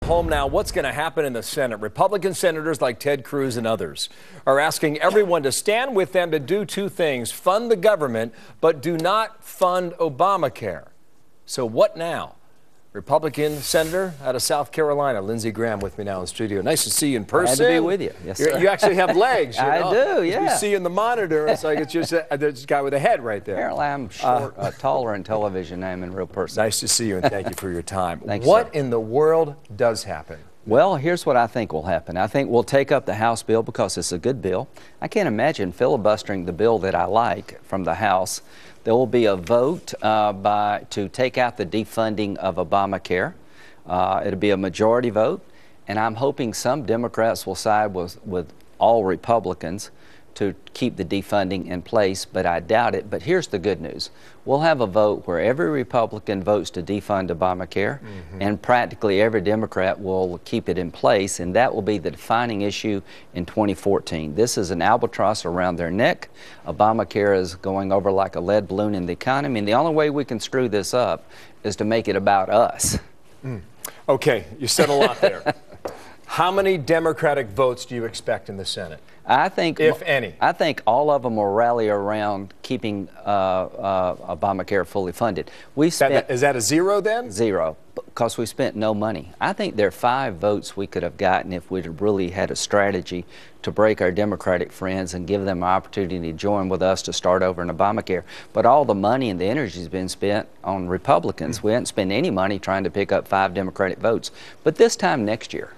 home now, what's going to happen in the Senate? Republican senators like Ted Cruz and others are asking everyone to stand with them to do two things: fund the government, but do not fund Obamacare. So what now? Republican senator out of South Carolina, Lindsey Graham, with me now in the studio. Nice to see you in person. Glad to be with you. Yes, sir. You actually have legs. You know? I do, yeah. We see you in the monitor. It's like it's just this guy with a head right there. Apparently I'm short, taller in television than I am in real person. Nice to see you, and thank you for your time. Thanks, what sir. in the world does happen? Well, here's what I think will happen. I think we'll take up the House bill because it's a good bill. I can't imagine filibustering the bill that I like from the House. There will be a vote to take out the defunding of Obamacare. It'll be a majority vote, and I'm hoping some Democrats will side with all Republicans to keep the defunding in place, but I doubt it. But here's the good news. We'll have a vote where every Republican votes to defund Obamacare, and practically every Democrat will keep it in place, and that will be the defining issue in 2014. This is an albatross around their neck. Obamacare is going over like a lead balloon in the economy, and the only way we can screw this up is to make it about us. Okay, you said a lot there. How many Democratic votes do you expect in the Senate? I think, if any. I think all of them will rally around keeping Obamacare fully funded. Is that a zero then? Zero, because we spent no money. I think there are 5 votes we could have gotten if we'd really had a strategy to break our Democratic friends and give them an opportunity to join with us to start over in Obamacare. But all the money and the energy has been spent on Republicans. We haven't spent any money trying to pick up 5 Democratic votes. But this time next year,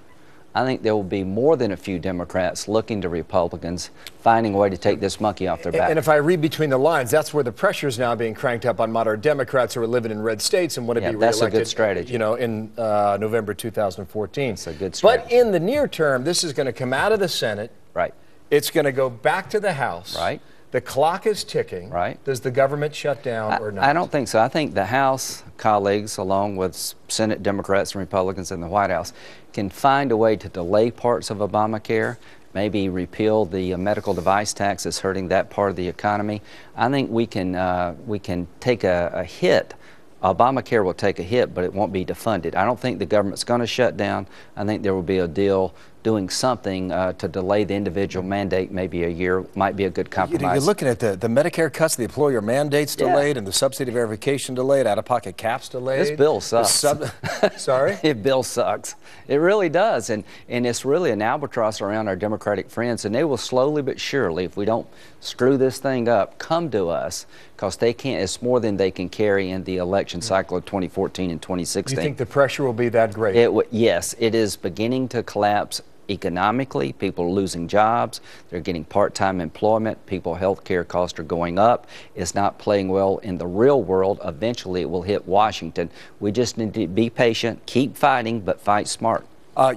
I think there will be more than a few Democrats looking to Republicans, finding a way to take this monkey off their back. And if I read between the lines, that's where the pressure is now being cranked up on moderate Democrats who are living in red states and want to be reelected. That's a good strategy. You know, in November 2014. It's a good strategy. But in the near term, this is going to come out of the Senate. Right. It's going to go back to the House. Right. The clock is ticking. Right. Does the government shut down or not? I don't think so. I think the House colleagues, along with Senate Democrats and Republicans in the White House, can find a way to delay parts of Obamacare, maybe repeal the medical device tax that's hurting that part of the economy. I think we can take a hit. Obamacare will take a hit, but it won't be defunded. I don't think the government's going to shut down. I think there will be a deal doing something to delay the individual mandate maybe a year. Might be a good compromise. You're looking at the Medicare cuts, the employer mandates delayed, and the subsidy verification delayed, out-of-pocket caps delayed. This bill sucks. Sorry? This bill sucks. It really does, and it's really an albatross around our Democratic friends, and they will slowly but surely, if we don't screw this thing up, come to us, because they can't. It's more than they can carry in the election cycle of 2014 and 2016. You think the pressure will be that great? Yes, it is beginning to collapse. Economically, people are losing jobs, they're getting part-time employment, health care costs are going up. It's not playing well in the real world. Eventually it will hit Washington. We just need to be patient, keep fighting, but fight smart.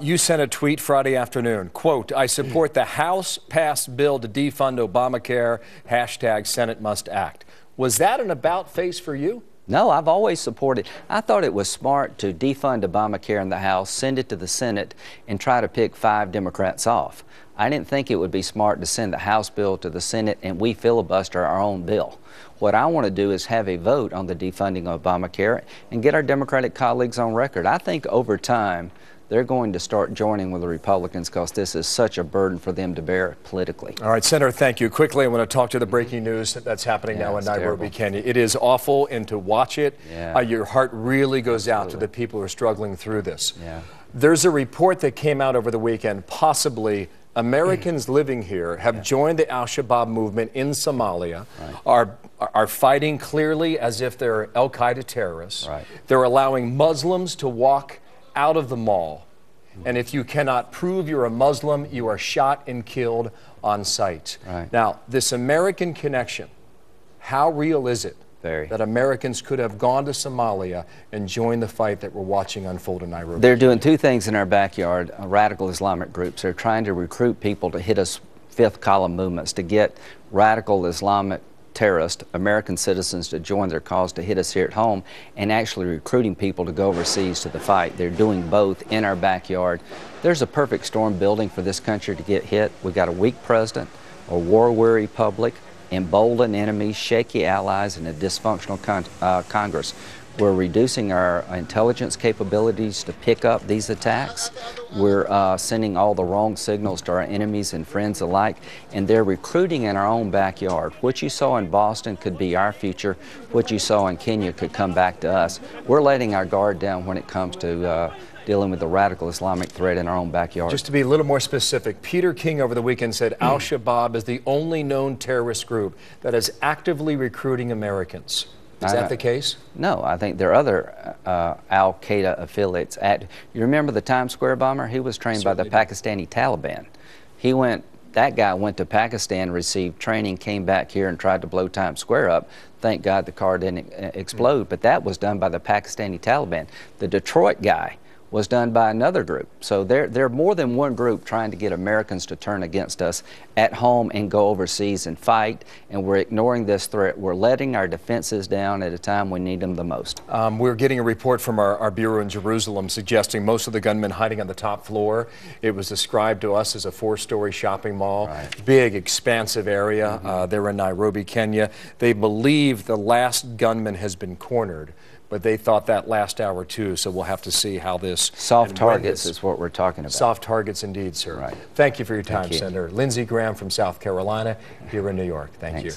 You sent a tweet Friday afternoon, quote, "I support the House-passed bill to defund Obamacare, hashtag Senate must act." Was that an about-face for you? No, I've always supported. I thought it was smart to defund Obamacare in the House, send it to the Senate, and try to pick 5 Democrats off. I didn't think it would be smart to send the House bill to the Senate and we filibuster our own bill. What I want to do is have a vote on the defunding of Obamacare and get our Democratic colleagues on record. I think over time, they're going to start joining with the Republicans because this is such a burden for them to bear politically. All right, Senator, thank you. Quickly, I want to talk to the breaking news that's happening now in Nairobi, Kenya. It is awful, and to watch it, your heart really goes out to the people who are struggling through this. There's a report that came out over the weekend, possibly Americans living here have joined the al-Shabaab movement in Somalia, are fighting clearly as if they're al-Qaeda terrorists. They're allowing Muslims to walk out of the mall, and if you cannot prove you're a Muslim, you are shot and killed on sight. Now, this American connection, how real is it that Americans could have gone to Somalia and joined the fight that we're watching unfold in Nairobi? They're doing 2 things in our backyard. Radical Islamic groups. They're trying to recruit people to hit us fifth column movements, to get radical Islamic terrorists, American citizens, to join their cause to hit us here at home, and actually recruiting people to go overseas to the fight. They're doing both in our backyard. There's a perfect storm building for this country to get hit. We've got a weak president, a war-weary public, emboldened enemies, shaky allies, and a dysfunctional Congress. We're reducing our intelligence capabilities to pick up these attacks. We're sending all the wrong signals to our enemies and friends alike, and they're recruiting in our own backyard. What you saw in Boston could be our future. What you saw in Kenya could come back to us. We're letting our guard down when it comes to dealing with the radical Islamic threat in our own backyard. Just to be a little more specific, Peter King over the weekend said Al-Shabaab is the only known terrorist group that is actively recruiting Americans. Is that the case? No, I think there are other Al-Qaeda affiliates. You remember the Times Square bomber? He was trained by the Pakistani Taliban. That guy went to Pakistan, received training, came back here and tried to blow Times Square up. Thank God the car didn't explode, but that was done by the Pakistani Taliban. The Detroit guy was done by another group. So there are more than one group trying to get Americans to turn against us at home and go overseas and fight, and we're ignoring this threat. We're letting our defenses down at a time we need them the most. We're getting a report from our bureau in Jerusalem suggesting most of the gunmen hiding on the top floor. It was described to us as a 4-story shopping mall, big, expansive area. They're in Nairobi, Kenya. They believe the last gunman has been cornered, but they thought that last hour too, so we'll have to see how this... Soft targets is what we're talking about. Soft targets indeed, sir. Thank you for your time, Senator. Lindsey Graham from South Carolina, here in New York. Thank you.